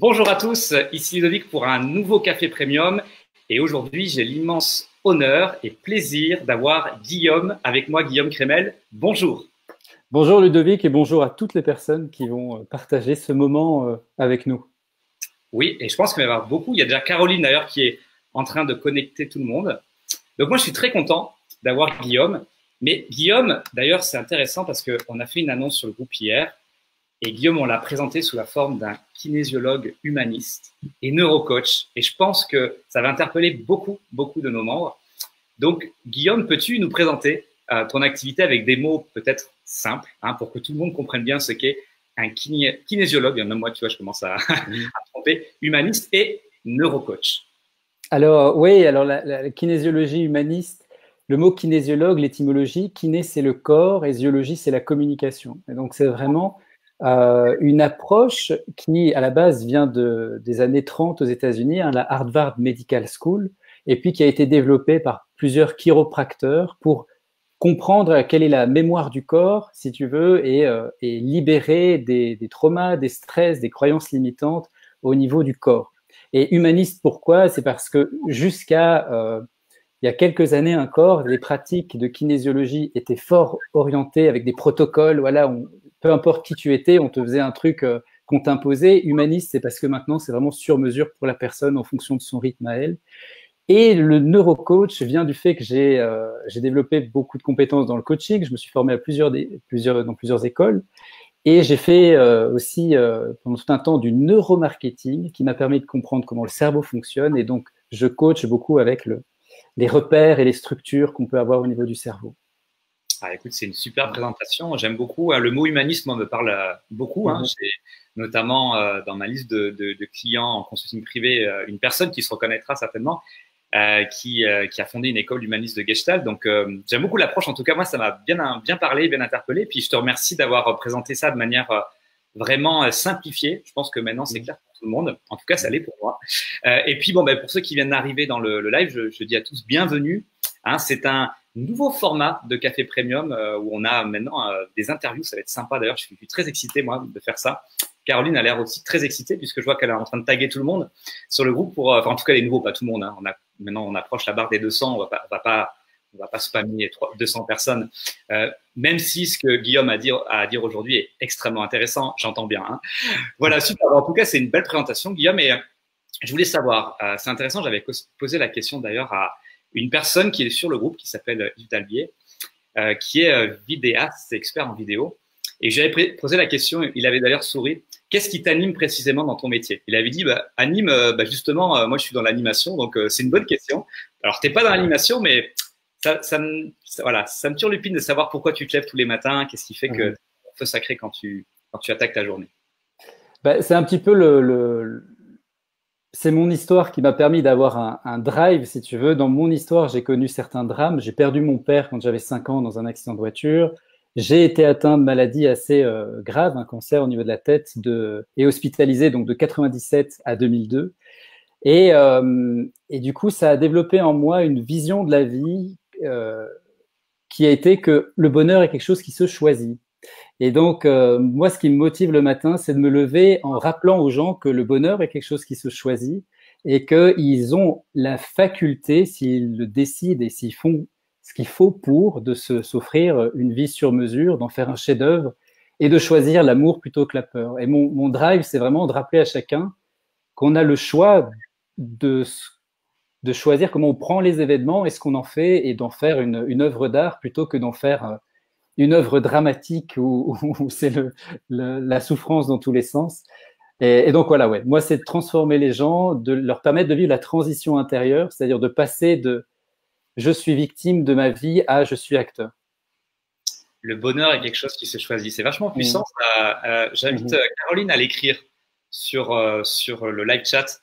Bonjour à tous, ici Ludovic pour un nouveau Café Premium et aujourd'hui j'ai l'immense honneur et plaisir d'avoir Guillaume avec moi, Guillaume Crémel. Bonjour. Bonjour Ludovic et bonjour à toutes les personnes qui vont partager ce moment avec nous. Oui, et je pense qu'il va y avoir beaucoup. Il y a déjà Caroline d'ailleurs qui est en train de connecter tout le monde. Donc moi je suis très content d'avoir Guillaume. Mais Guillaume, d'ailleurs c'est intéressant parce qu'on a fait une annonce sur le groupe hier. Et Guillaume, on l'a présenté sous la forme d'un kinésiologue humaniste et neurocoach. Et je pense que ça va interpeller beaucoup de nos membres. Donc, Guillaume, peux-tu nous présenter ton activité avec des mots peut-être simples pour que tout le monde comprenne bien ce qu'est un kinésiologue, même moi, tu vois, je commence à tromper, humaniste et neurocoach. Alors oui, alors la kinésiologie humaniste, le mot kinésiologue, l'étymologie, kiné c'est le corps et ziologie c'est la communication. Et donc c'est vraiment une approche qui à la base vient des années 30 aux États-Unis, la Harvard Medical School, et puis qui a été développée par plusieurs chiropracteurs pour comprendre quelle est la mémoire du corps, si tu veux, et libérer des traumas, des stress, des croyances limitantes au niveau du corps. Et humaniste, pourquoi? C'est parce que jusqu'à il y a quelques années encore, les pratiques de kinésiologie étaient fort orientées avec des protocoles. Voilà, peu importe qui tu étais, on te faisait un truc qu'on t'imposait. Humaniste, c'est parce que maintenant, c'est vraiment sur mesure pour la personne en fonction de son rythme à elle. Et le neurocoach vient du fait que j'ai développé beaucoup de compétences dans le coaching. Je me suis formé à dans plusieurs écoles. Et j'ai fait aussi pendant tout un temps du neuromarketing qui m'a permis de comprendre comment le cerveau fonctionne. Et donc, je coach beaucoup avec les repères et les structures qu'on peut avoir au niveau du cerveau. Ah, écoute, c'est une super présentation. J'aime beaucoup. Le mot humanisme me parle beaucoup. Mhm. J'ai notamment dans ma liste de clients en consulting privé une personne qui se reconnaîtra certainement, qui a fondé une école humaniste de Gestalt. Donc, j'aime beaucoup l'approche. En tout cas, moi, ça m'a bien parlé, bien interpellé. Puis, je te remercie d'avoir présenté ça de manière vraiment simplifiée. Je pense que maintenant, c'est clair pour tout le monde. En tout cas, ça l'est pour moi. Et puis, bon, ben, pour ceux qui viennent d'arriver dans le live, je dis à tous bienvenue. C'est un nouveau format de Café Premium où on a maintenant des interviews. Ça va être sympa. D'ailleurs, je suis très excité, moi, de faire ça. Caroline a l'air aussi très excitée puisque je vois qu'elle est en train de taguer tout le monde sur le groupe pour, enfin, en tout cas, les nouveaux, pas tout le monde. Maintenant, on approche la barre des 200. On va pas spammer 200 personnes. Même si ce que Guillaume a à dire aujourd'hui est extrêmement intéressant, j'entends bien. Voilà, super. En tout cas, c'est une belle présentation, Guillaume. Et je voulais savoir, c'est intéressant, j'avais posé la question d'ailleurs à une personne qui est sur le groupe qui s'appelle Yves Dalbier, qui est vidéaste, expert en vidéo. Et j'avais posé la question, il avait d'ailleurs souri. Qu'est-ce qui t'anime précisément dans ton métier? Il avait dit, justement, moi je suis dans l'animation, donc c'est une bonne question. Alors t'es pas dans l'animation, mais voilà, ça me turlupine de savoir pourquoi tu te lèves tous les matins, qu'est-ce qui fait que feu sacré quand tu attaques ta journée. C'est un petit peu c'est mon histoire qui m'a permis d'avoir un drive, si tu veux. Dans mon histoire, j'ai connu certains drames. J'ai perdu mon père quand j'avais 5 ans dans un accident de voiture. J'ai été atteint de maladies assez graves, un cancer au niveau de la tête, et hospitalisé donc de 97 à 2002. Et du coup, ça a développé en moi une vision de la vie qui a été que le bonheur est quelque chose qui se choisit. Et donc, moi, ce qui me motive le matin, c'est de me lever en rappelant aux gens que le bonheur est quelque chose qui se choisit et qu'ils ont la faculté, s'ils le décident et s'ils font ce qu'il faut pour, s'offrir une vie sur mesure, d'en faire un chef-d'œuvre et de choisir l'amour plutôt que la peur. Et mon drive, c'est vraiment de rappeler à chacun qu'on a le choix de, de choisir comment on prend les événements et ce qu'on en fait et d'en faire une œuvre d'art plutôt que d'en faire une œuvre dramatique où c'est la souffrance dans tous les sens. Et donc voilà, ouais. Moi, c'est de transformer les gens, de leur permettre de vivre la transition intérieure, c'est-à-dire de passer de je suis victime de ma vie à je suis acteur. Le bonheur est quelque chose qui se choisit. C'est vachement puissant. Mmh. J'invite Mmh. Caroline à l'écrire sur le live chat.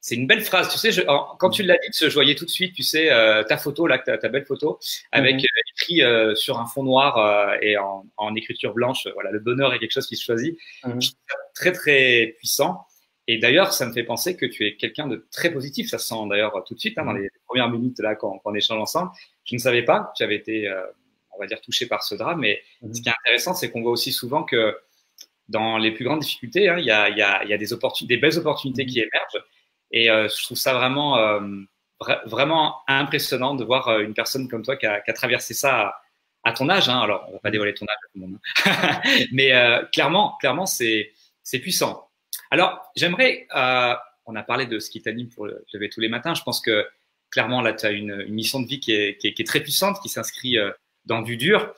C'est une belle phrase. Tu sais, quand tu l'as dit, je voyais tout de suite, tu sais, ta photo, là, ta belle photo, avec Mmh. écrit sur un fond noir et en écriture blanche. Voilà, le bonheur est quelque chose qui se choisit. Je Mmh. trouve ça très, très puissant. Et d'ailleurs, ça me fait penser que tu es quelqu'un de très positif. Ça se sent d'ailleurs tout de suite dans Mmh. les premières minutes là quand on échange ensemble. Je ne savais pas que tu avais été on va dire, touché par ce drame. Mais ce Mmh. qui est intéressant, c'est qu'on voit aussi souvent que dans les plus grandes difficultés, hein, il y a des belles opportunités qui émergent. Et je trouve ça vraiment, vraiment impressionnant de voir une personne comme toi qui a traversé ça à ton âge. Hein. Alors, on va pas dévoiler ton âge à tout le monde, hein. Mais clairement, c'est puissant. Alors, j'aimerais, on a parlé de ce qui t'anime pour te lever tous les matins. Je pense que clairement, là, tu as une mission de vie qui est très puissante, qui s'inscrit dans du dur.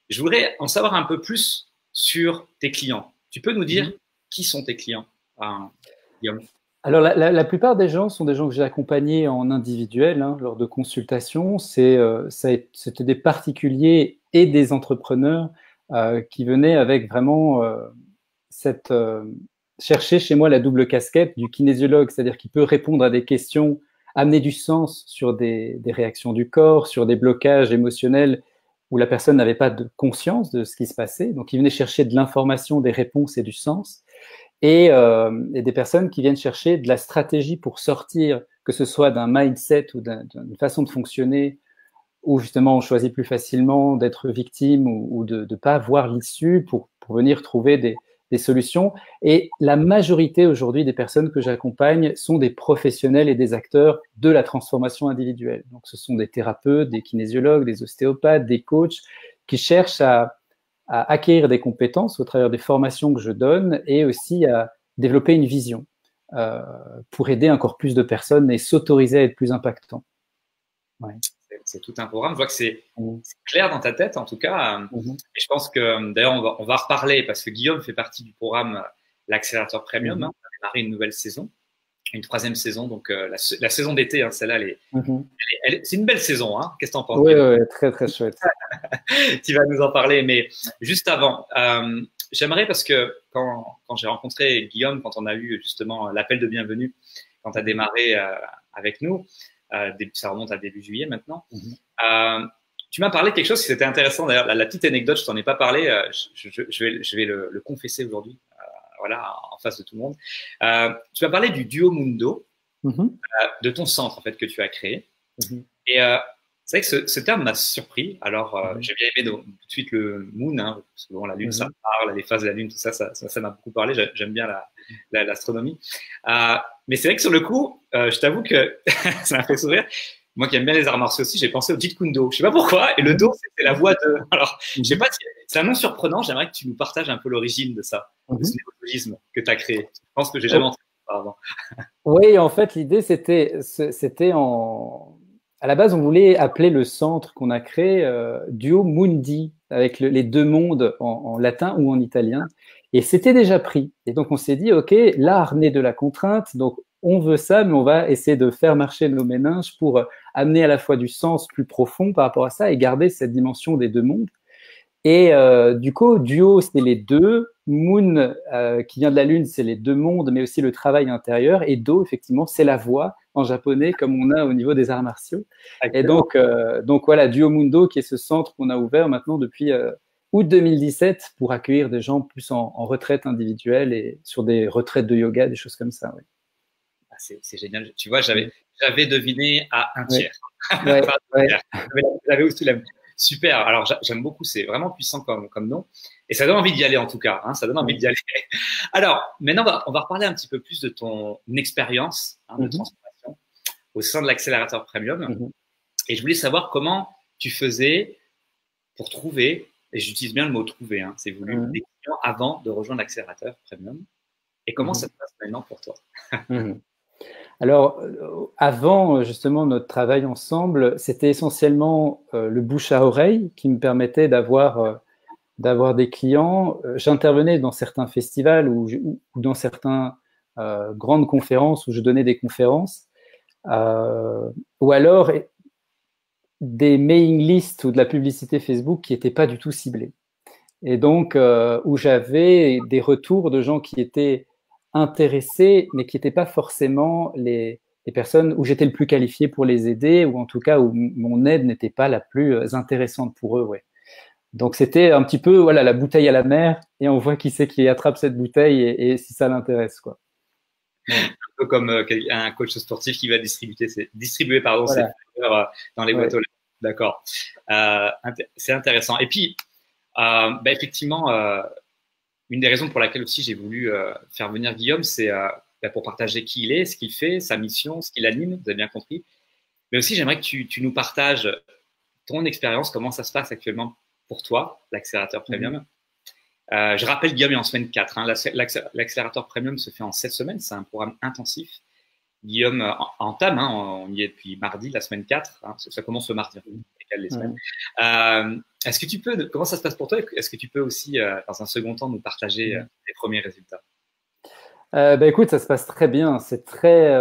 Je voudrais en savoir un peu plus sur tes clients. Tu peux nous dire qui sont tes clients, Guillaume? Alors, la plupart des gens sont des gens que j'ai accompagnés en individuel, hein, lors de consultations. C'était des particuliers et des entrepreneurs qui venaient avec vraiment chercher chez moi la double casquette du kinésiologue, c'est-à-dire qu'il peut répondre à des questions, amener du sens sur des réactions du corps, sur des blocages émotionnels où la personne n'avait pas de conscience de ce qui se passait. Donc, il venait chercher de l'information, des réponses et du sens. Et des personnes qui viennent chercher de la stratégie pour sortir, que ce soit d'un mindset ou d'une façon de fonctionner, où justement on choisit plus facilement d'être victime ou de ne pas voir l'issue pour venir trouver des solutions. Et la majorité aujourd'hui des personnes que j'accompagne sont des professionnels et des acteurs de la transformation individuelle. Donc ce sont des thérapeutes, des kinésiologues, des ostéopathes, des coachs qui cherchent à acquérir des compétences au travers des formations que je donne et aussi à développer une vision pour aider encore plus de personnes et s'autoriser à être plus impactant. Ouais. C'est tout un programme. Je vois que c'est clair dans ta tête, en tout cas. Et je pense que, d'ailleurs, on va reparler parce que Guillaume fait partie du programme l'accélérateur premium. Hein. On a démarré une nouvelle saison, une troisième saison, donc la saison d'été, hein, celle-là, c'est une belle saison. Hein. Qu'est-ce que tu en penses? Oui, très, très chouette. Tu vas nous en parler, mais juste avant, j'aimerais parce que quand j'ai rencontré Guillaume, quand on a eu justement l'appel de bienvenue, quand tu as démarré avec nous, ça remonte à début juillet maintenant, tu m'as parlé de quelque chose qui était intéressant. D'ailleurs, la petite anecdote, je t'en ai pas parlé, je vais le confesser aujourd'hui, voilà, en face de tout le monde. Tu m'as parlé du Duo Mundo, de ton centre en fait que tu as créé. Et c'est vrai que ce terme m'a surpris. Alors, j'ai bien aimé tout de suite le moon, hein, parce que bon, la lune, ça parle, les phases de la lune, tout ça, ça m'a beaucoup parlé. J'aime bien l'astronomie. Mais c'est vrai que sur le coup, je t'avoue que ça m'a fait sourire. Moi qui aime bien les arts martiaux aussi, j'ai pensé au Jeet Kune Do. Je sais pas pourquoi. Et le Do, c'est la voix de. Alors, je sais pas si c'est un nom surprenant. J'aimerais que tu nous partages un peu l'origine de ça, de ce néologisme que tu as créé. Je pense que j'ai jamais entendu avant. Oui, en fait, l'idée, c'était à la base, on voulait appeler le centre qu'on a créé Duo Mundi, avec les deux mondes en latin ou en italien. Et c'était déjà pris. Et donc, on s'est dit, OK, l'art naît de la contrainte. Donc, on veut ça, mais on va essayer de faire marcher nos méninges pour amener à la fois du sens plus profond par rapport à ça et garder cette dimension des deux mondes. Et du coup, duo, c'est les deux. Moon, qui vient de la lune, c'est les deux mondes, mais aussi le travail intérieur. Et do, effectivement, c'est la voix en japonais, comme on a au niveau des arts martiaux. Excellent. Et donc voilà, Duo Mundo, qui est ce centre qu'on a ouvert maintenant depuis août 2017 pour accueillir des gens plus en retraite individuelle et sur des retraites de yoga, des choses comme ça. Oui. Ah, c'est génial. Tu vois, j'avais deviné à un tiers. J'avais aussi la. Super. Alors, j'aime beaucoup. C'est vraiment puissant comme nom. Et ça donne envie d'y aller, en tout cas. Hein, ça donne envie d'y aller. Alors, maintenant, on va reparler un petit peu plus de ton expérience de transformation au sein de l'accélérateur premium. Et je voulais savoir comment tu faisais pour trouver, et j'utilise bien le mot trouver, hein, c'est voulu, des clients avant de rejoindre l'accélérateur premium. Et comment ça se passe maintenant pour toi? Alors, avant justement notre travail ensemble, c'était essentiellement le bouche à oreille qui me permettait d'avoir des clients. J'intervenais dans certains festivals ou dans certaines grandes conférences où je donnais des conférences, ou alors des mailing lists ou de la publicité Facebook qui n'étaient pas du tout ciblées. Et donc, où j'avais des retours de gens qui étaient intéressés, mais qui n'étaient pas forcément les personnes où j'étais le plus qualifié pour les aider, ou en tout cas où mon aide n'était pas la plus intéressante pour eux. Ouais. Donc c'était un petit peu voilà, la bouteille à la mer, et on voit qui c'est qui attrape cette bouteille et si ça l'intéresse, quoi. Ouais. Un peu comme un coach sportif qui va distribuer ses fleurs dans les boîtes aux lettres. D'accord. C'est intéressant. Et puis, effectivement, une des raisons pour laquelle aussi j'ai voulu faire venir Guillaume, c'est pour partager qui il est, ce qu'il fait, sa mission, ce qu'il anime, vous avez bien compris. Mais aussi, j'aimerais que tu nous partages ton expérience, comment ça se passe actuellement pour toi, l'accélérateur premium. Je rappelle, Guillaume est en semaine 4. Hein. L'accélérateur premium se fait en 7 semaines. C'est un programme intensif. Guillaume entame, hein, on y est depuis mardi, la semaine 4. Hein, ça commence le mardi, les semaines. Est-ce que tu peux, comment ça se passe pour toi? Est-ce que tu peux aussi, dans un second temps, nous partager tes premiers résultats? Écoute, ça se passe très bien. C'est très,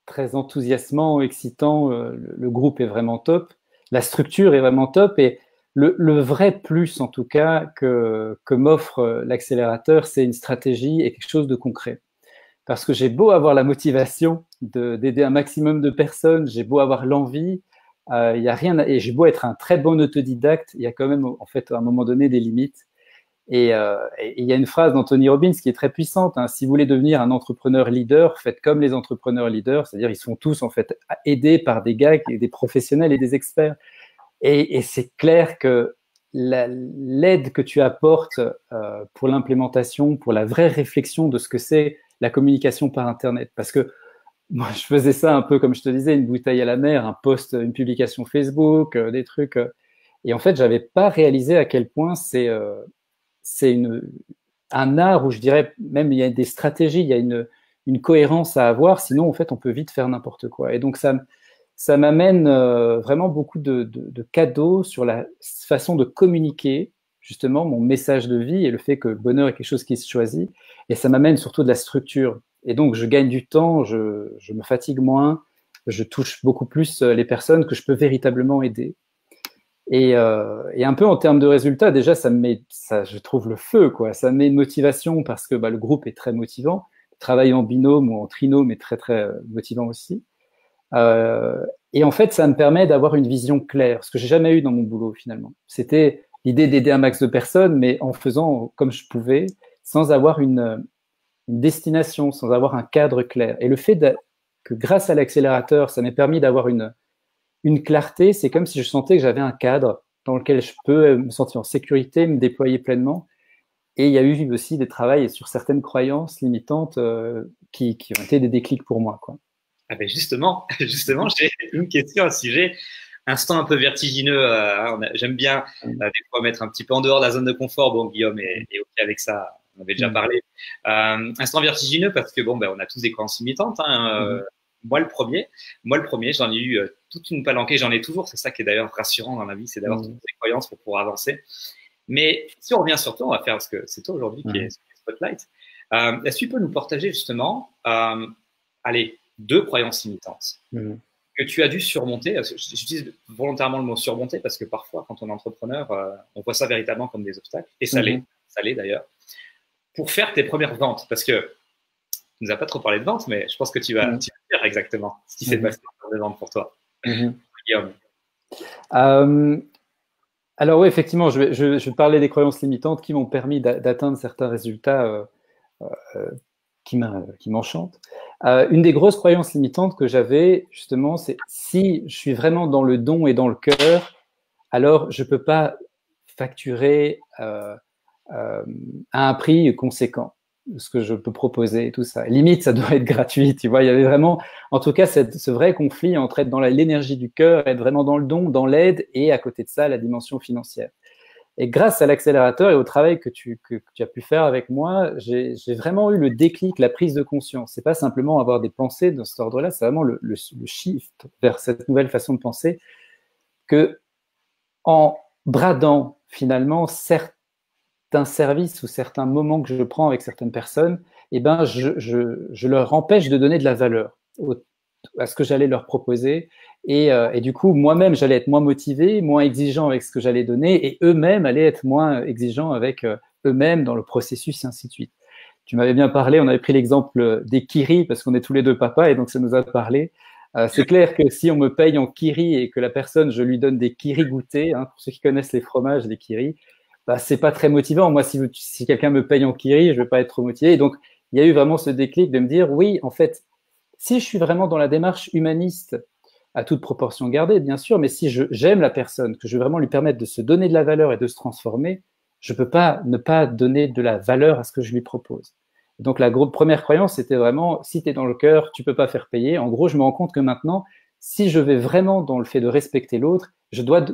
très enthousiasmant, excitant. Le groupe est vraiment top. La structure est vraiment top. Et le vrai plus, en tout cas, que m'offre l'accélérateur, c'est une stratégie et quelque chose de concret. Parce que j'ai beau avoir la motivation d'aider un maximum de personnes, j'ai beau avoir l'envie, y a rien et j'ai beau être un très bon autodidacte, il y a quand même, en fait, à un moment donné, des limites. Et il y a une phrase d'Anthony Robbins qui est très puissante. Hein, si vous voulez devenir un entrepreneur leader, faites comme les entrepreneurs leaders, c'est-à-dire ils sont tous en fait aidés par des gars, des professionnels et des experts. Et c'est clair que l'aide que tu apportes pour l'implémentation, pour la vraie réflexion de ce que c'est la communication par Internet, parce que moi je faisais ça un peu comme je te disais, une bouteille à la mer, un post, une publication Facebook, des trucs, et en fait j'avais pas réalisé à quel point c'est un art où je dirais même il y a des stratégies, il y a une cohérence à avoir, sinon en fait on peut vite faire n'importe quoi. Et donc ça m'amène vraiment beaucoup de cadeaux sur la façon de communiquer justement mon message de vie et le fait que le bonheur est quelque chose qui se choisit. Et ça m'amène surtout de la structure. Et donc je gagne du temps, je me fatigue moins, je touche beaucoup plus les personnes que je peux véritablement aider. Et un peu en termes de résultats, déjà, ça me met, ça, je trouve le feu, quoi. Ça me met une motivation parce que le groupe est très motivant. Travailler en binôme ou en trinôme est très, très motivant aussi. Et en fait, ça me permet d'avoir une vision claire, ce que j'ai jamais eu dans mon boulot, finalement. C'était l'idée d'aider un max de personnes, mais en faisant comme je pouvais, sans avoir une destination, sans avoir un cadre clair. Et le fait que grâce à l'accélérateur, ça m'ait permis d'avoir une clarté, c'est comme si je sentais que j'avais un cadre dans lequel je peux me sentir en sécurité, me déployer pleinement. Et il y a eu aussi des travails sur certaines croyances limitantes qui ont été des déclics pour moi, quoi. Ah ben justement, j'ai une question à ce sujet. Instant un peu vertigineux. J'aime bien des fois mettre un petit peu en dehors de la zone de confort. Bon, Guillaume est OK avec ça. On avait déjà parlé. Instant vertigineux parce que bon, on a tous des croyances limitantes. Hein, moi le premier, j'en ai eu toute une palanquée. J'en ai toujours. C'est ça qui est d'ailleurs rassurant dans la vie, c'est d'avoir toutes ces croyances pour pouvoir avancer. Mais si on revient sur toi, on va faire parce que c'est toi aujourd'hui qui est Spotlight. Est-ce que tu peux nous partager justement, allez, 2 croyances limitantes que tu as dû surmonter? J'utilise volontairement le mot surmonter parce que parfois, quand on est entrepreneur, on voit ça véritablement comme des obstacles. Et ça l'est d'ailleurs. Pour faire tes premières ventes, parce que tu nous as pas trop parlé de vente, mais je pense que tu vas dire exactement ce qui s'est passé dans les ventes pour toi. Guillaume. Alors oui, effectivement, je vais parler des croyances limitantes qui m'ont permis d'atteindre certains résultats qui m'enchantent. Une des grosses croyances limitantes que j'avais, justement, c'est si je suis vraiment dans le don et dans le cœur, alors je ne peux pas facturer à un prix conséquent ce que je peux proposer et tout ça. Limite, ça doit être gratuit, tu vois. Il y avait vraiment, en tout cas, ce vrai conflit entre être dans l'énergie du cœur, être vraiment dans le don, dans l'aide, et à côté de ça, la dimension financière. Et grâce à l'accélérateur et au travail que tu as pu faire avec moi, j'ai vraiment eu le déclic, la prise de conscience. C'est pas simplement avoir des pensées dans cet ordre-là, c'est vraiment le shift vers cette nouvelle façon de penser que en bradant finalement certains services ou certains moments que je prends avec certaines personnes, eh ben je leur empêche de donner de la valeur à ce que j'allais leur proposer. Et du coup, moi-même, j'allais être moins motivé, moins exigeant avec ce que j'allais donner, et eux-mêmes allaient être moins exigeants avec eux-mêmes dans le processus, et ainsi de suite. Tu m'avais bien parlé, on avait pris l'exemple des kiris, parce qu'on est tous les deux papas, et donc ça nous a parlé. C'est clair que si on me paye en kiri et que la personne, je lui donne des kiris goûtés, hein, pour ceux qui connaissent les fromages, les kiris, c'est pas très motivant. Moi, si quelqu'un me paye en kiri, je vais pas être trop motivé. Et donc, il y a eu vraiment ce déclic de me dire, oui, en fait, si je suis vraiment dans la démarche humaniste, à toute proportion gardée, bien sûr, mais si j'aime la personne, que je veux vraiment lui permettre de se donner de la valeur et de se transformer, je peux pas ne pas donner de la valeur à ce que je lui propose. Donc la première croyance, c'était vraiment, si tu es dans le cœur, tu peux pas faire payer. En gros, je me rends compte que maintenant, si je vais vraiment dans le fait de respecter l'autre, je dois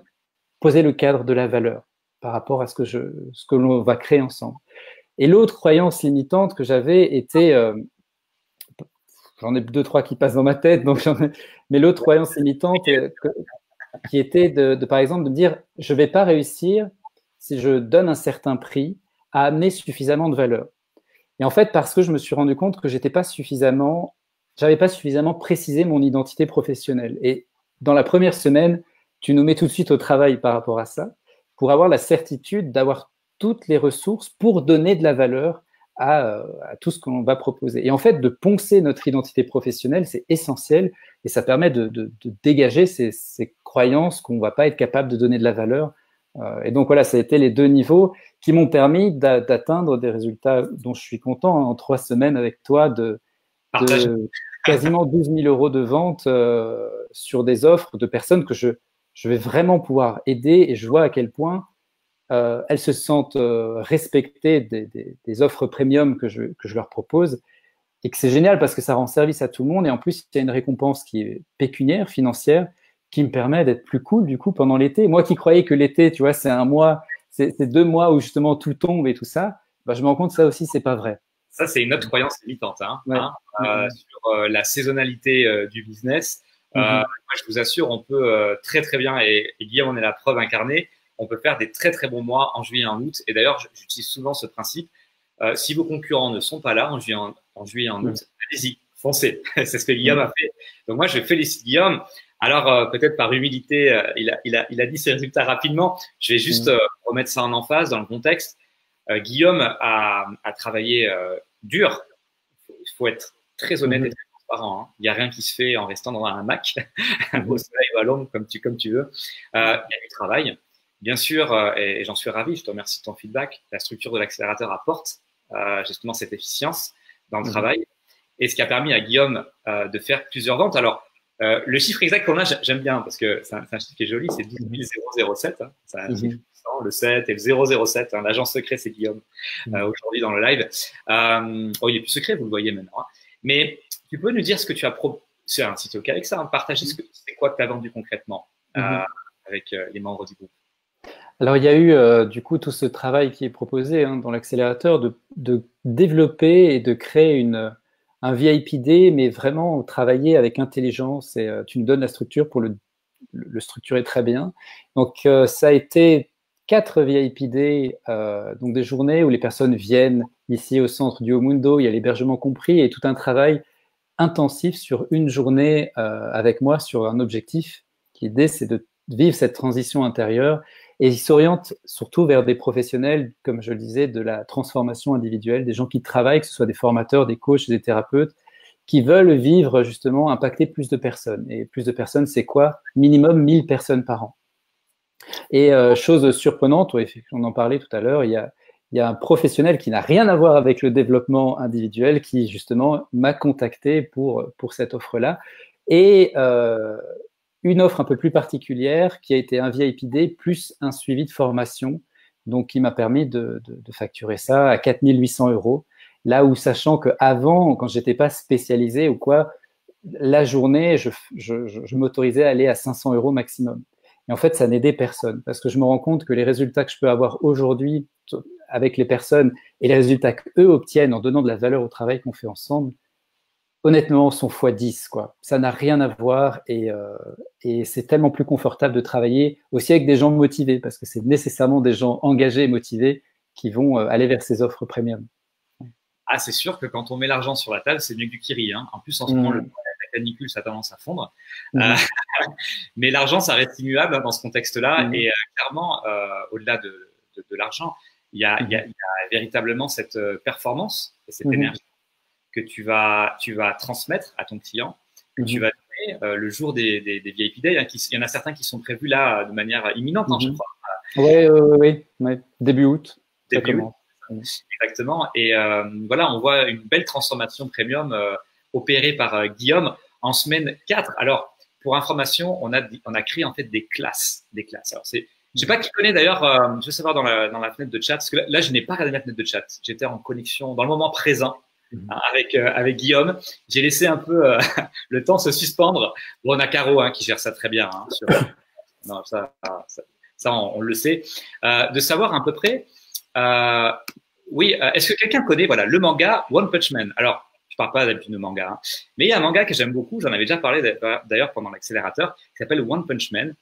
poser le cadre de la valeur par rapport à ce que l'on va créer ensemble. Et l'autre croyance limitante que j'avais était, j'en ai deux, trois qui passent dans ma tête, mais l'autre croyance limitante qui était par exemple, de me dire, je vais pas réussir si je donne un certain prix à amener suffisamment de valeur. Et en fait, parce que je me suis rendu compte que j'avais pas suffisamment précisé mon identité professionnelle. Et dans la première semaine, tu nous mets tout de suite au travail par rapport à ça, pour avoir la certitude d'avoir toutes les ressources pour donner de la valeur à tout ce qu'on va proposer. Et en fait, de poncer notre identité professionnelle, c'est essentiel et ça permet de dégager ces croyances qu'on ne va pas être capable de donner de la valeur. Et donc voilà, ça a été les deux niveaux qui m'ont permis d'atteindre des résultats dont je suis content en 3 semaines avec toi, de quasiment 12 000 euros de vente sur des offres de personnes que je vais vraiment pouvoir aider, et je vois à quel point elles se sentent respectées des offres premium que je leur propose, et que c'est génial parce que ça rend service à tout le monde, et en plus il y a une récompense qui est pécuniaire, financière, qui me permet d'être plus cool du coup pendant l'été. Moi qui croyais que l'été, tu vois, c'est un mois, c'est 2 mois où justement tout tombe et tout ça, bah, je me rends compte que ça aussi, c'est pas vrai. Ça, c'est une autre croyance limitante, hein, Ouais. sur la saisonnalité du business. Moi, je vous assure, on peut très très bien, et Guillaume en est la preuve incarnée, on peut faire des très très bons mois en juillet et en août. Et d'ailleurs, j'utilise souvent ce principe. Si vos concurrents ne sont pas là en juillet et en août, allez-y, foncez. C'est ce que Guillaume a fait. Donc moi, je félicite Guillaume. Alors peut-être par humilité, il a dit ses résultats rapidement. Je vais juste remettre ça en emphase dans le contexte. Guillaume a travaillé dur. Il faut être très honnête et très transparent. Hein. Il n'y a rien qui se fait en restant dans un hamac au soleil ou à l'ombre, comme tu veux. Il y a du travail. Bien sûr, et j'en suis ravi, je te remercie de ton feedback, la structure de l'accélérateur apporte justement cette efficience dans le travail, et ce qui a permis à Guillaume de faire plusieurs ventes. Alors, le chiffre exact qu'on a, j'aime bien, parce que c'est un chiffre qui est joli, c'est 12 007. Hein, c'est un chiffre puissant, le 7 et le 007. Hein, l'agent secret, c'est Guillaume, aujourd'hui dans le live. Oh, il est plus secret, vous le voyez maintenant. Hein. Mais tu peux nous dire ce que tu as si tu es OK avec ça, hein, partager c'est quoi que tu as vendu concrètement avec les membres du groupe. Alors, il y a eu du coup tout ce travail qui est proposé dans l'accélérateur de développer et de créer un VIPD, mais vraiment travailler avec intelligence, et tu me donnes la structure pour le structurer très bien. Donc, ça a été 4 VIPD, donc des journées où les personnes viennent ici au centre du Omundo, il y a l'hébergement compris, et tout un travail intensif sur une journée avec moi sur un objectif. L'idée, c'est de vivre cette transition intérieure. Et ils s'orientent surtout vers des professionnels, comme je le disais, de la transformation individuelle, des gens qui travaillent, que ce soit des formateurs, des coachs, des thérapeutes, qui veulent vivre justement, impacter plus de personnes. Et plus de personnes, c'est quoi? Minimum 1000 personnes par an. Et chose surprenante, on en parlait tout à l'heure, il y a un professionnel qui n'a rien à voir avec le développement individuel qui justement m'a contacté pour cette offre-là. Et une offre un peu plus particulière qui a été un VIPD plus un suivi de formation, donc qui m'a permis de facturer ça à 4 800 euros. Là où, sachant qu'avant, quand j'étais pas spécialisé ou quoi, la journée, je m'autorisais à aller à 500 euros maximum. Et en fait, ça n'aidait personne parce que je me rends compte que les résultats que je peux avoir aujourd'hui avec les personnes et les résultats qu'eux obtiennent en donnant de la valeur au travail qu'on fait ensemble, honnêtement, sont x10, quoi. Ça n'a rien à voir, et c'est tellement plus confortable de travailler aussi avec des gens motivés parce que c'est nécessairement des gens engagés et motivés qui vont aller vers ces offres premium. Ah, c'est sûr que quand on met l'argent sur la table, c'est mieux que du kiri. Hein. En plus, en ce moment, la canicule, ça a tendance à fondre. Mais l'argent, ça reste immuable dans ce contexte-là. Et clairement, au-delà de l'argent, il y a véritablement cette performance et cette énergie que tu vas transmettre à ton client, que tu vas donner le jour des VIP Days. Hein, il y en a certains qui sont prévus là de manière imminente, hein, je crois. Oui, début août. Début août. Exactement. Et voilà, on voit une belle transformation premium opérée par Guillaume en semaine 4. Alors, pour information, on a créé en fait des classes. Alors, Je sais pas qui connaît d'ailleurs, je veux savoir dans la fenêtre de chat, parce que là je n'ai pas regardé la fenêtre de chat. J'étais en connexion dans le moment présent hein, avec Guillaume. J'ai laissé un peu le temps se suspendre. Bon, on a Caro hein, qui gère ça très bien. Hein, non, ça on le sait. De savoir à peu près, oui, est-ce que quelqu'un connaît voilà, le manga One Punch Man? Alors, je parle pas d'habitude de manga, hein, mais il y a un manga que j'aime beaucoup, j'en avais déjà parlé d'ailleurs pendant l'accélérateur, qui s'appelle One Punch Man.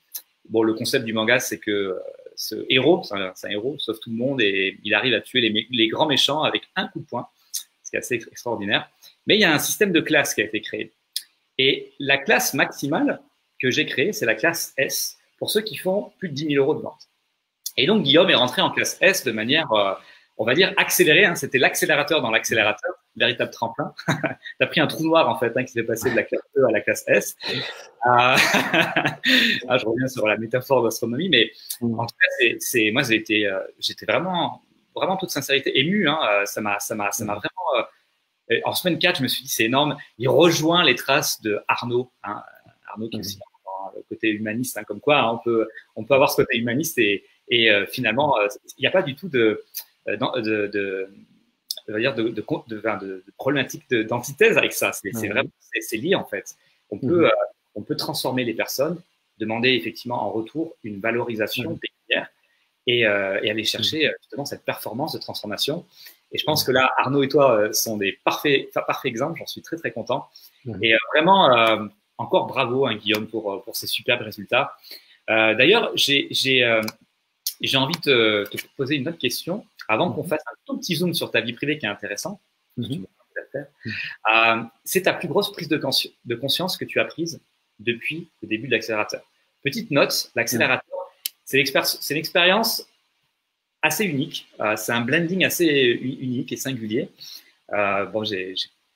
Bon, le concept du manga, c'est que ce héros, c'est un héros, sauve tout le monde et il arrive à tuer les grands méchants avec un coup de poing, ce qui est assez extraordinaire. Mais il y a un système de classe qui a été créé. Et la classe maximale que j'ai créée, c'est la classe S, pour ceux qui font plus de 10 000 € de vente. Et donc, Guillaume est rentré en classe S de manière, on va dire, accélérée. Hein, c'était l'accélérateur dans l'accélérateur, véritable tremplin. Tu as pris un trou noir, en fait, hein, qui s'est passé de la classe E à la classe S. Je reviens sur la métaphore d'astronomie, mais en tout cas, moi, j'étais vraiment toute sincérité ému. Hein, ça m'a vraiment. En semaine 4, je me suis dit, c'est énorme. Il rejoint les traces de Arnaud. Hein, Arnaud qui est aussi dans le côté humaniste, hein, comme quoi hein, on peut avoir ce côté humaniste et finalement, il n'y a pas du tout de problématique d'antithèse avec ça. C'est vraiment lié en fait. On peut transformer les personnes, demander effectivement en retour une valorisation pécuniaire et aller chercher justement cette performance de transformation. Et je pense que là, Arnaud et toi sont des parfaits exemples. J'en suis très très content. Et vraiment, encore bravo hein, Guillaume pour ces superbes résultats. D'ailleurs, j'ai envie de te poser une autre question avant qu'on fasse un tout petit zoom sur ta vie privée qui est intéressant. C'est ta plus grosse prise de conscience que tu as prise depuis le début de l'accélérateur. Petite note, l'accélérateur, c'est une expérience assez unique. C'est un blending assez unique et singulier. Bon, j'ai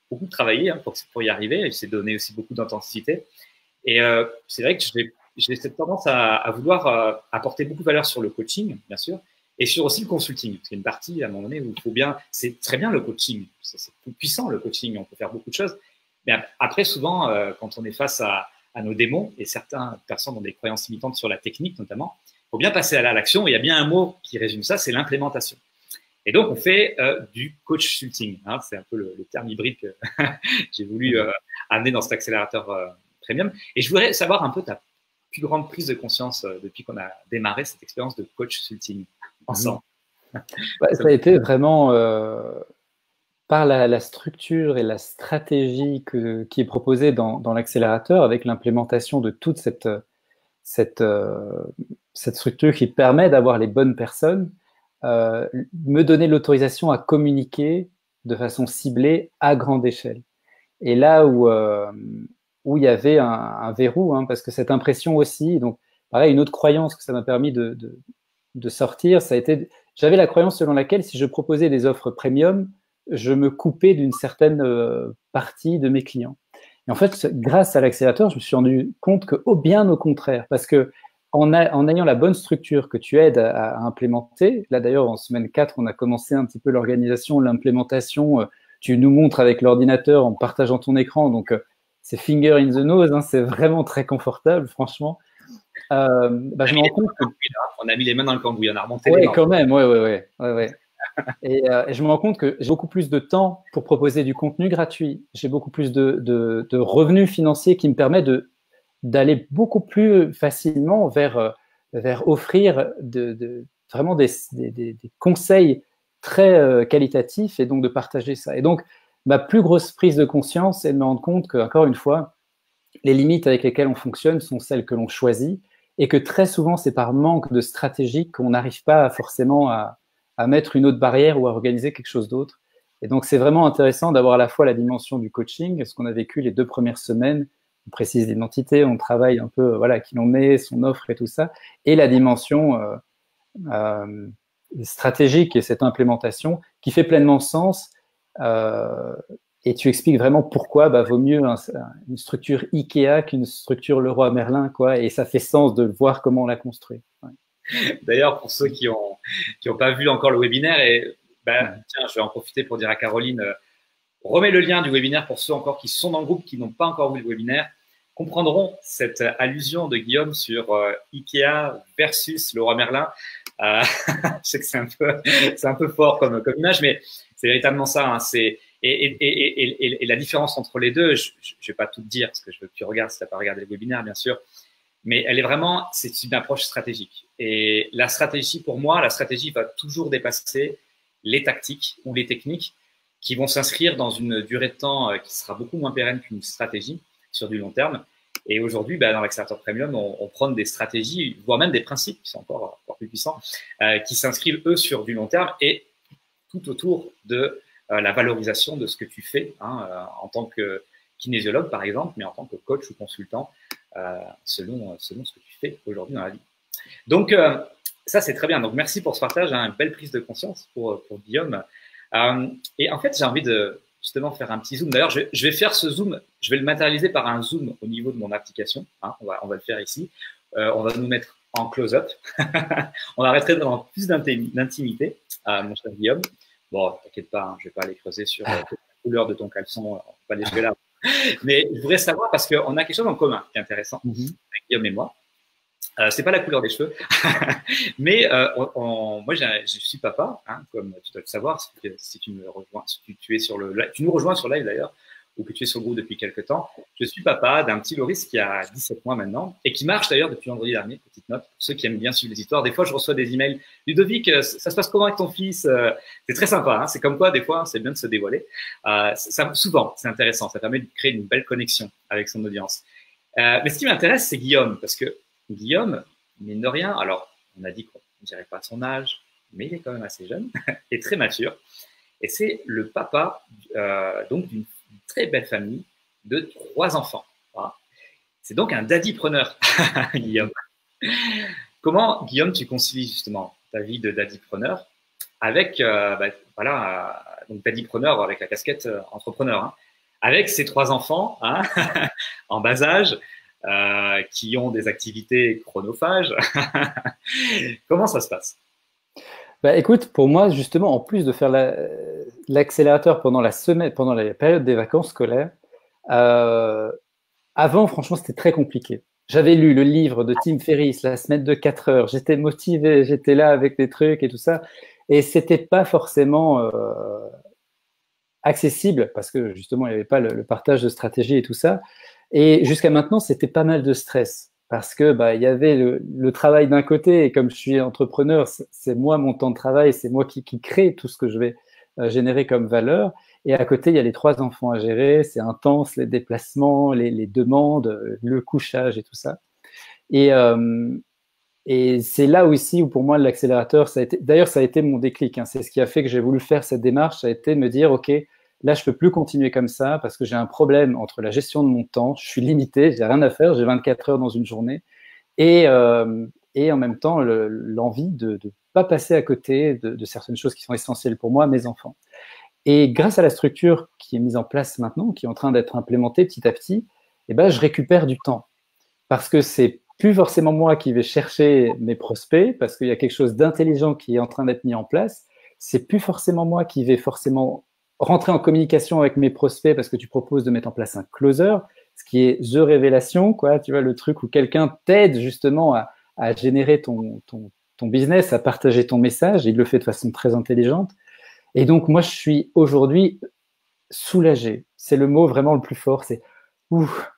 beaucoup travaillé hein, pour y arriver. J'ai donné aussi beaucoup d'authenticité. Et c'est vrai que j'ai cette tendance à vouloir apporter beaucoup de valeur sur le coaching, bien sûr, et sur aussi le consulting. Parce qu'il y a une partie, à un moment donné, où il faut bien… C'est très bien le coaching. C'est puissant, le coaching. On peut faire beaucoup de choses. Mais après, souvent, quand on est face à nos démons, et certaines personnes ont des croyances limitantes sur la technique, notamment, il faut bien passer à l'action. Il y a bien un mot qui résume ça, c'est l'implémentation. Et donc, on fait du coachsulting. Hein, c'est un peu le terme hybride que j'ai voulu amener dans cet accélérateur premium. Et je voudrais savoir un peu ta plus grande prise de conscience depuis qu'on a démarré cette expérience de coachsulting ensemble. Ça a été vraiment par la structure et la stratégie qui est proposée dans l'accélérateur avec l'implémentation de toute cette structure qui permet d'avoir les bonnes personnes, me donner l'autorisation à communiquer de façon ciblée à grande échelle. Et là où il y avait un verrou, hein, parce que cette impression aussi, donc pareil, une autre croyance que ça m'a permis de sortir, ça a été, j'avais la croyance selon laquelle si je proposais des offres premium, je me coupais d'une certaine partie de mes clients. Et en fait, grâce à l'accélérateur, je me suis rendu compte que, bien au contraire, parce que en ayant la bonne structure que tu aides à implémenter, là d'ailleurs en semaine 4, on a commencé un petit peu l'organisation, l'implémentation, tu nous montres avec l'ordinateur en partageant ton écran, donc c'est finger in the nose, hein, c'est vraiment très confortable, franchement. Je me rends compte que… On a mis les mains dans le cambouis, on a remonté les mains. Oui, quand même, ouais. Et je me rends compte que j'ai beaucoup plus de temps pour proposer du contenu gratuit. J'ai beaucoup plus de revenus financiers qui me permettent d'aller beaucoup plus facilement vers offrir vraiment des conseils très qualitatifs et donc de partager ça. Et donc, ma plus grosse prise de conscience, c'est de me rendre compte que, encore une fois, les limites avec lesquelles on fonctionne sont celles que l'on choisit et que très souvent, c'est par manque de stratégie qu'on n'arrive pas forcément à mettre une autre barrière ou à organiser quelque chose d'autre. Et donc, c'est vraiment intéressant d'avoir à la fois la dimension du coaching, ce qu'on a vécu les 2 premières semaines, on précise l'identité, on travaille un peu, voilà, qui l'on est, son offre et tout ça, et la dimension stratégique et cette implémentation qui fait pleinement sens. Et tu expliques vraiment pourquoi vaut mieux une structure Ikea qu'une structure Leroy Merlin, quoi, et ça fait sens de voir comment on l'a construit. Ouais. D'ailleurs, pour ceux qui ont pas vu encore le webinaire, tiens, je vais en profiter pour dire à Caroline, remets le lien du webinaire pour ceux encore qui sont dans le groupe, qui n'ont pas encore vu le webinaire. comprendront cette allusion de Guillaume sur Ikea versus Leroy Merlin. Je sais que c'est un peu fort comme image, mais c'est véritablement ça. Hein. Et la différence entre les deux, je vais pas tout te dire parce que je veux que tu regardes si tu n'as pas regardé le webinaire, bien sûr. Mais elle est vraiment, c'est une approche stratégique. Et la stratégie, pour moi, la stratégie va toujours dépasser les tactiques ou les techniques qui vont s'inscrire dans une durée de temps qui sera beaucoup moins pérenne qu'une stratégie sur du long terme. Et aujourd'hui, dans l'accélérateur premium, on prône des stratégies, voire même des principes qui sont encore plus puissants, qui s'inscrivent, eux, sur du long terme et tout autour de la valorisation de ce que tu fais en tant que kinésiologue, par exemple, mais en tant que coach ou consultant, selon ce que tu fais aujourd'hui dans la vie. Donc, ça, c'est très bien. Donc, merci pour ce partage, une belle prise de conscience pour Guillaume. Et en fait, j'ai envie de justement faire un petit zoom. D'ailleurs, je vais faire ce zoom, je vais le matérialiser par un zoom au niveau de mon application. On va le faire ici. On va nous mettre en close-up. On va rentrer dans plus d'intimité, mon cher Guillaume. Bon, t'inquiète pas, je vais pas aller creuser sur la couleur de ton caleçon, on va pas aller jusque là. Mais je voudrais savoir, parce qu'on a quelque chose en commun qui est intéressant, avec Guillaume et moi. C'est pas la couleur des cheveux, mais moi je suis papa, comme tu dois le savoir, si tu me rejoins, si tu es sur tu nous rejoins sur live d'ailleurs, ou que tu es sur le groupe depuis quelques temps. Je suis papa d'un petit Loris qui a 17 mois maintenant et qui marche d'ailleurs depuis vendredi dernier, petite note, pour ceux qui aiment bien suivre les histoires. Des fois, je reçois des emails. Ludovic, ça se passe comment avec ton fils? C'est très sympa, c'est comme quoi, des fois, c'est bien de se dévoiler. Souvent, c'est intéressant, ça permet de créer une belle connexion avec son audience. Mais ce qui m'intéresse, c'est Guillaume, parce que Guillaume, mine de rien, alors on a dit qu'on ne dirait pas son âge, mais il est quand même assez jeune et très mature. Et c'est le papa donc d'une très belle famille de 3 enfants. Voilà. C'est donc un daddipreneur, Guillaume. Comment, Guillaume, tu concilies justement ta vie de daddipreneur avec, donc daddipreneur avec la casquette entrepreneur, avec ces 3 enfants en bas âge, qui ont des activités chronophages. Comment ça se passe? Écoute, pour moi, justement, en plus de faire l'accélérateur pendant la période des vacances scolaires, avant, franchement, c'était très compliqué. J'avais lu le livre de Tim Ferriss, La semaine de 4 heures. J'étais motivé, j'étais là avec des trucs et tout ça. Et c'était pas forcément accessible parce que justement, il n'y avait pas le partage de stratégie et tout ça. Et jusqu'à maintenant, c'était pas mal de stress parce que il y avait le travail d'un côté et comme je suis entrepreneur, c'est moi mon temps de travail, c'est moi qui crée tout ce que je vais générer comme valeur. Et à côté, il y a les 3 enfants à gérer, c'est intense, les déplacements, les demandes, le couchage et tout ça. Et c'est là aussi où pour moi l'accélérateur, d'ailleurs ça a été mon déclic. C'est ce qui a fait que j'ai voulu faire cette démarche, ça a été de me dire ok, là je peux plus continuer comme ça parce que j'ai un problème entre la gestion de mon temps, je suis limité, j'ai rien à faire, j'ai 24 heures dans une journée et en même temps l'envie de pas passer à côté de certaines choses qui sont essentielles pour moi, mes enfants. Et grâce à la structure qui est mise en place maintenant, qui est en train d'être implémentée petit à petit, je récupère du temps parce que c'est plus forcément moi qui vais chercher mes prospects parce qu'il y a quelque chose d'intelligent qui est en train d'être mis en place. C'est plus forcément moi qui vais forcément rentrer en communication avec mes prospects parce que tu proposes de mettre en place un closer, ce qui est The Révélation, quoi. Tu vois, le truc où quelqu'un t'aide justement à générer ton business, à partager ton message. Il le fait de façon très intelligente. Et donc, moi, je suis aujourd'hui soulagé. C'est le mot vraiment le plus fort. C'est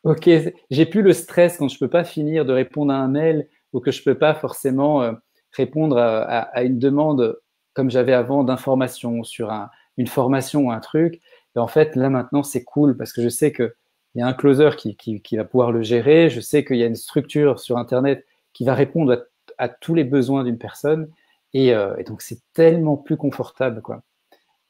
ok, j'ai plus le stress quand je peux pas finir de répondre à un mail ou que je peux pas forcément répondre à une demande comme j'avais avant d'information sur une formation ou un truc. Et en fait, là maintenant, c'est cool parce que je sais qu'il y a un closer qui va pouvoir le gérer. Je sais qu'il y a une structure sur Internet qui va répondre à tous les besoins d'une personne. Et donc, c'est tellement plus confortable, quoi.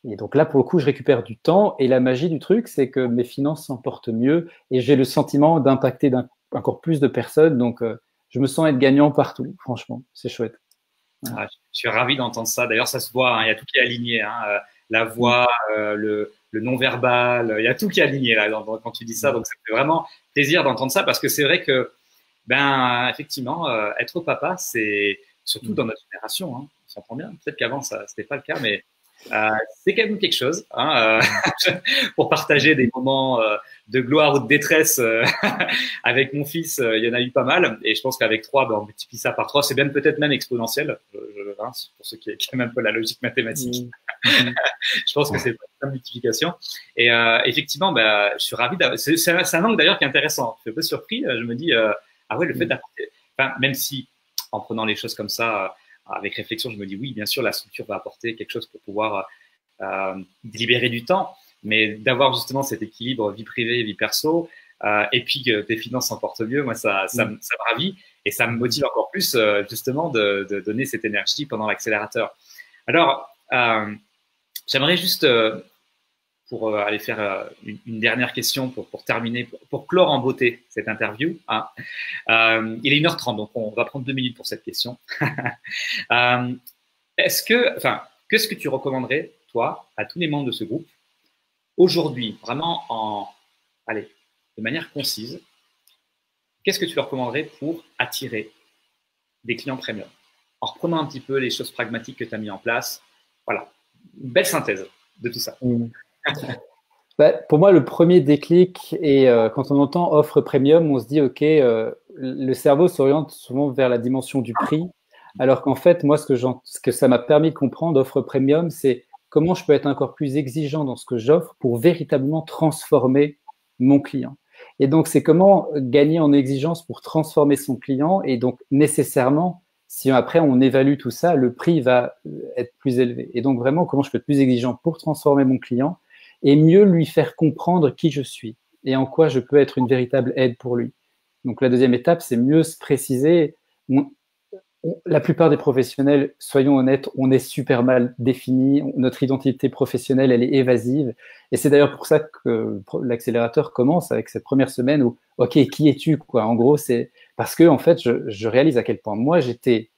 Et donc là, pour le coup, je récupère du temps. Et la magie du truc, c'est que mes finances s'en portent mieux et j'ai le sentiment d'impacter encore plus de personnes. Donc, je me sens être gagnant partout. Franchement, c'est chouette. Je suis ravi d'entendre ça. D'ailleurs, ça se voit. Il y a tout qui est aligné. La voix, le non-verbal. Il y a tout qui est aligné là quand tu dis ça. Donc, ça fait vraiment plaisir d'entendre ça parce que c'est vrai que, effectivement, être papa, c'est surtout dans notre génération. On s'entend bien. Peut-être qu'avant, ça c'était pas le cas, mais C'est quand même quelque chose, hein, pour partager des moments de gloire ou de détresse avec mon fils. Il y en a eu pas mal, et je pense qu'avec 3, ben, on multiplie ça par 3. C'est bien peut-être même exponentiel, hein, pour ceux qui aiment un peu la logique mathématique. Je pense que c'est une multiplication. Et effectivement, bah, je suis ravi. C'est un angle d'ailleurs qui est intéressant. Je suis un peu surpris. Je me dis, ah ouais, le fait d'apporter, enfin, même si en prenant les choses comme ça, avec réflexion, je me dis oui, bien sûr, la structure va apporter quelque chose pour pouvoir libérer du temps, mais d'avoir justement cet équilibre vie privée, vie perso, et puis que tes finances s'en portent mieux, moi, ça me ravit et ça me motive encore plus justement de donner cette énergie pendant l'accélérateur. Alors, j'aimerais juste, pour aller faire une dernière question pour terminer, pour clore en beauté cette interview. Hein. Il est 1h30, donc on va prendre 2 minutes pour cette question. Qu'est-ce que tu recommanderais, toi, à tous les membres de ce groupe, aujourd'hui, vraiment de manière concise, qu'est-ce que tu leur recommanderais pour attirer des clients premium? En reprenant un petit peu les choses pragmatiques que tu as mis en place. Voilà, une belle synthèse de tout ça. Bah, pour moi, le premier déclic, et quand on entend offre premium, on se dit, OK, le cerveau s'oriente souvent vers la dimension du prix, alors qu'en fait, moi, ce que ça m'a permis de comprendre, offre premium, c'est comment je peux être encore plus exigeant dans ce que j'offre pour véritablement transformer mon client. Et donc, c'est comment gagner en exigence pour transformer son client. Et donc, nécessairement, si après on évalue tout ça, le prix va être plus élevé. Et donc, vraiment, comment je peux être plus exigeant pour transformer mon client et mieux lui faire comprendre qui je suis et en quoi je peux être une véritable aide pour lui. Donc, la deuxième étape, c'est mieux se préciser. La plupart des professionnels, soyons honnêtes, on est super mal défini. Notre identité professionnelle, elle est évasive. Et c'est d'ailleurs pour ça que l'accélérateur commence avec cette première semaine où, OK, qui es-tu, quoi? En gros, c'est parce que, en fait, je réalise à quel point moi, j'étais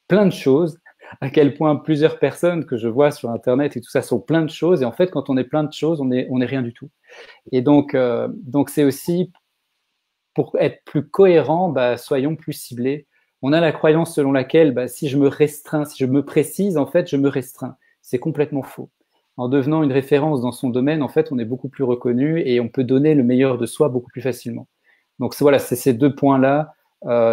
plein de choses, à quel point plusieurs personnes que je vois sur Internet et tout ça sont plein de choses. Et en fait, quand on est plein de choses, on est rien du tout. Et donc c'est aussi pour être plus cohérent, bah, soyons plus ciblés. On a la croyance selon laquelle bah, si je me restreins, si je me précise, en fait, je me restreins. C'est complètement faux. En devenant une référence dans son domaine, en fait, on est beaucoup plus reconnu et on peut donner le meilleur de soi beaucoup plus facilement. Donc voilà, c'est ces 2 points-là.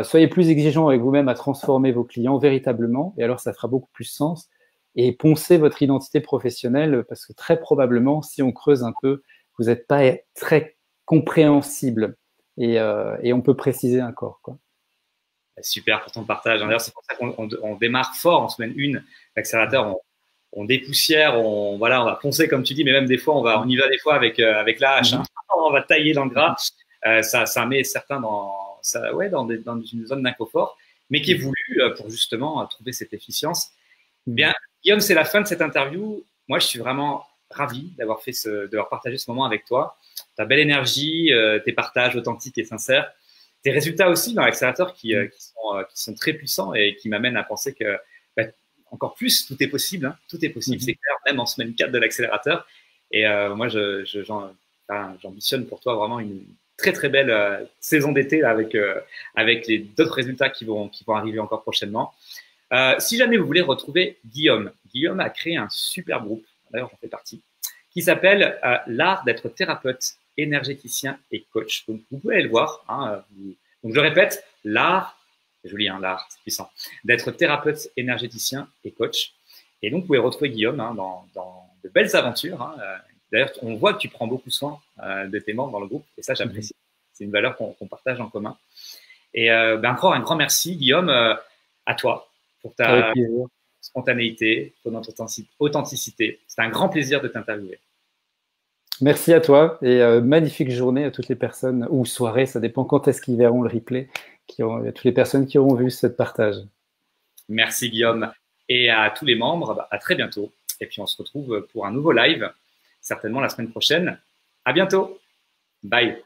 Soyez plus exigeants avec vous-même à transformer vos clients véritablement, et alors ça fera beaucoup plus sens. Et poncez votre identité professionnelle, parce que très probablement, si on creuse un peu, vous n'êtes pas très compréhensible. Et on peut préciser encore, quoi. Super pour ton partage. D'ailleurs, c'est pour ça qu'on démarre fort en semaine 1. L'accélérateur, on dépoussière, on va poncer comme tu dis, mais même des fois, on y va des fois avec la hache. Hein. On va tailler dans le gras. Ça met certains dans une zone d'inconfort, mais qui est voulu pour justement trouver cette efficience. Bien, Guillaume, c'est la fin de cette interview. Moi, je suis vraiment ravi d'avoir partagé ce moment avec toi. Ta belle énergie, tes partages authentiques et sincères, tes résultats aussi dans l'accélérateur qui sont très puissants et qui m'amènent à penser que encore plus, tout est possible. Hein, tout est possible, c'est clair, même en semaine 4 de l'accélérateur. Et moi, j'ambitionne pour toi vraiment une très très belle saison d'été avec les d'autres résultats qui vont arriver encore prochainement. Si jamais vous voulez retrouver Guillaume a créé un super groupe, d'ailleurs j'en fais partie, qui s'appelle l'art d'être thérapeute, énergéticien et coach. Donc vous pouvez aller le voir. Hein, donc je répète, l'art, c'est joli, hein, l'art, c'est puissant, d'être thérapeute, énergéticien et coach. Et donc vous pouvez retrouver Guillaume hein, dans de belles aventures. Hein, d'ailleurs, on voit que tu prends beaucoup soin de tes membres dans le groupe, et ça j'apprécie. C'est une valeur qu'on partage en commun. Et encore un grand merci, Guillaume, à toi pour ta spontanéité, ton authenticité. C'est un grand plaisir de t'interviewer. Merci à toi et magnifique journée à toutes les personnes, ou soirée, ça dépend quand est-ce qu'ils verront le replay, à toutes les personnes qui auront vu ce partage. Merci Guillaume. Et à tous les membres, à très bientôt. Et puis on se retrouve pour un nouveau live, certainement la semaine prochaine. À bientôt. Bye.